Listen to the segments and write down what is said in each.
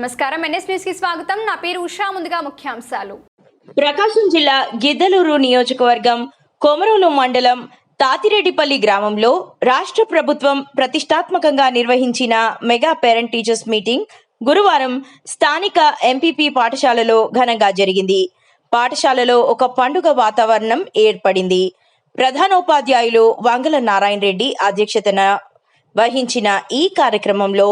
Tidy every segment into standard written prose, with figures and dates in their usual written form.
నమస్కారం, NS news కి స్వాగతం. నా పేరు ఉషా. ముందుగా ముఖ్యాంశాలు. ప్రకాశం జిల్లా గిద్దలూరు నియోజకవర్గం కొమరోలు మండలం తాతిరెడ్డిపల్లి గ్రామంలో రాష్ట్ర ప్రభుత్వం ప్రతిష్టాత్మకంగా నిర్వహించిన మెగా పేరెంట్ టీచర్స్ మీటింగ్ గురువారం స్థానిక ఎంపీపీ పాఠశాలలో ఘనంగా జరిగింది. పాఠశాలలో ఒక పండుగ వాతావరణం ఏర్పడింది. ప్రధానోపాధ్యాయులు వంగల నారాయణ రెడ్డి అధ్యక్షతన వహించిన ఈ కార్యక్రమంలో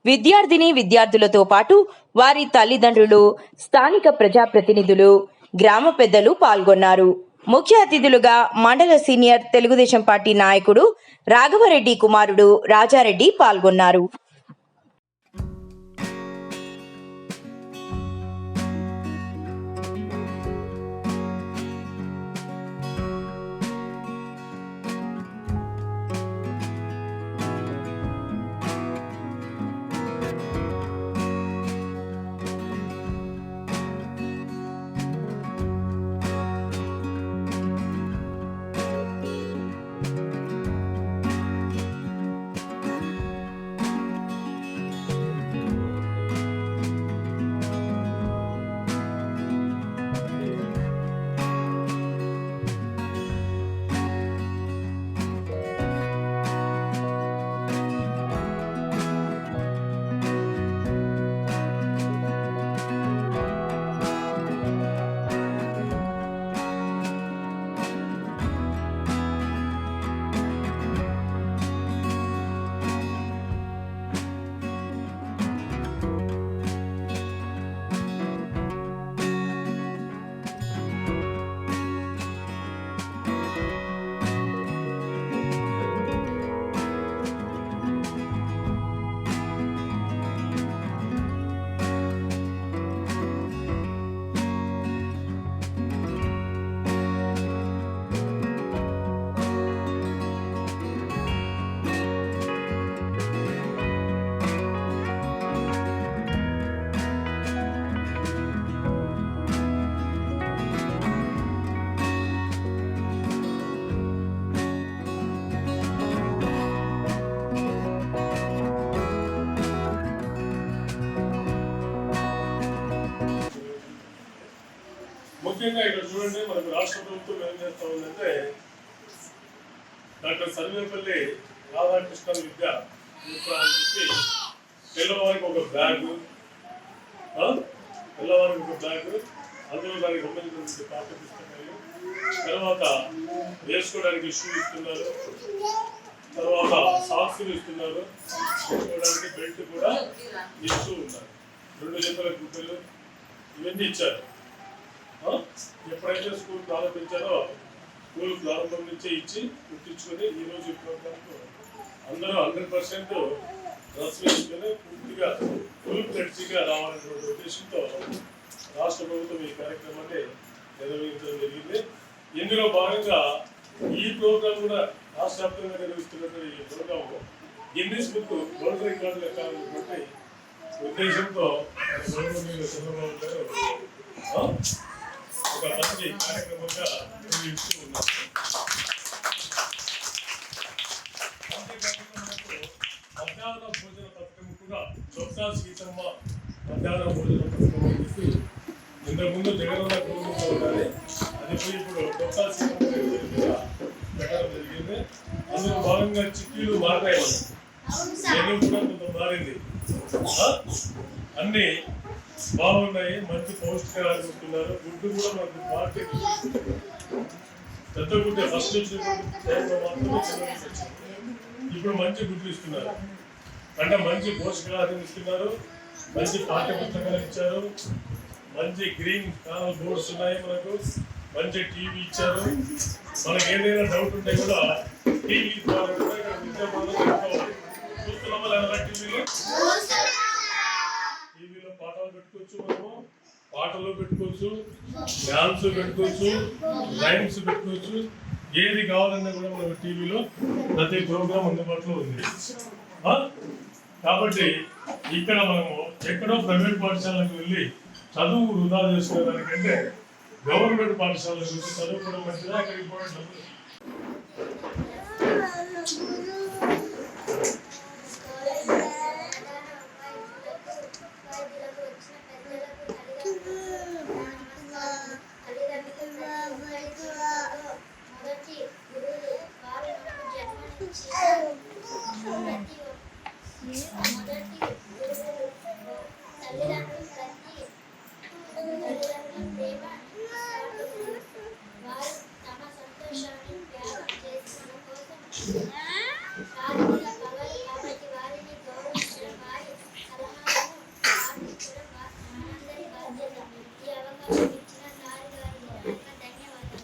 విద్యార్థులతో పాటు వారి తల్లిదండ్రులు, స్థానిక ప్రజాప్రతినిధులు, గ్రామ పెద్దలు పాల్గొన్నారు. ముఖ్య అతిథులుగా మండల సీనియర్ తెలుగుదేశం పార్టీ నాయకుడు రాఘవరెడ్డి కుమారుడు రాజారెడ్డి పాల్గొన్నారు. ముఖ్యంగా ఇక్కడ చూడండి, మనకు రాష్ట్ర ప్రభుత్వం ఏం చేస్తా ఉందంటే డాక్టర్ సర్వేపల్లి రాధాకృష్ణ విద్య అని చెప్పి పిల్లవారికి ఒక బ్యాగ్, అందులో దానికి సంబంధించిన పాఠ్య పుస్తకాలు, తర్వాత వేసుకోవడానికి షూ ఇస్తున్నారు, తర్వాత సాక్స్లు ఇస్తున్నారు, వేసుకోవడానికి బెల్ట్ కూడా ఇస్తూ ఉన్నారు, 2 జతల గుడ్డలు ఇవన్నీ ఇచ్చారు. ఎప్పుడైతే స్కూల్ ప్రారంభించారో స్కూల్ ప్రారంభం నుంచే ఇచ్చి గుర్తించుకొని ఈరోజు ఈ ప్రోగ్రాంకు అందరూ 100% డ్రెస్ వేసుకొని పూర్తిగా ఫుల్ ఫ్లెడ్జిగా రావాలనేటువంటి ఉద్దేశంతో రాష్ట్ర ప్రభుత్వం ఈ కార్యక్రమాన్ని నిర్వహించడం జరిగింది. ఇందులో భాగంగా ఈ ప్రోగ్రాం కూడా రాష్ట్ర వ్యాప్తంగా నిర్వహిస్తున్నటువంటి ఈ ప్రోగ్రాం గిన్నిస్ బుక్ వరల్డ్ రికార్డులు ఎక్కాలనేటువంటి ఉద్దేశంతో చంద్రబాబు గారు ఒక మంచి కార్యక్రమంగా నిర్వహిస్తూ ఉన్నారు. మధ్యాహ్న భోజన పథకం కూడా చొక్కా సీతమ్మ మధ్యాహ్న భోజన పథకం అని చెప్పి ఇంతకుముందు జగనన్న కుటుంబంలో ఉండాలి, అది పోయి ఇప్పుడు చొక్కా సీతమ్మ పెట్టడం జరిగింది. అందులో భాగంగా చిక్కీలు మారాయి, నేను కూడా కొంత మారింది, అన్ని బాగున్నాయి, మంచి పౌష్టికాలు ఉంటున్నారు. గుడ్డు కూడా మనకు మార్కెట్ పెద్ద గుడ్డే ఫస్ట్ ఇప్పుడు మంచి గుడ్లు ఇస్తున్నారు, అంటే మంచి పోషకాహారం ఇస్తున్నారు, మంచి పాఠ్య పుస్తకాలు ఇచ్చారు, మంచి గ్రీన్ కానల్ బోర్డ్స్ ఉన్నాయి, మనకు మంచి టీవీ ఇచ్చారు. మనకి ఏదైనా డౌట్ ఉంటే కూడా టీవీ ద్వారా కూడా ఇక్కడ విద్యార్థులు చూస్తున్నామా టీవీలో పాటలు పెట్టుకోవచ్చు, మనము పాటలు పెట్టుకోవచ్చు, డ్యాన్స్ పెట్టుకోవచ్చు, రైమ్స్ పెట్టుకోవచ్చు, ఏది కావాలన్నా కూడా మనకు టీవీలో ప్రతి ప్రోగ్రాం అందుబాటులో ఉంది. కాబట్టి ఇక్కడ మనము ఎక్కడో ప్రైవేట్ పాఠశాలకు వెళ్ళి చదువు వృధా చేసుకునేదానికంటే గవర్నమెంట్ పాఠశాల గురించి చదువుకోవడం మంచిదా, అక్కడికి పోవడం కాబట్టి వారిని గౌరవించడం, వారి సలహాలను పాటించడం మనందరి బాధ్యత. ఈ అవకాశం ఇచ్చిన సార్ గారికి ధన్యవాదాలు.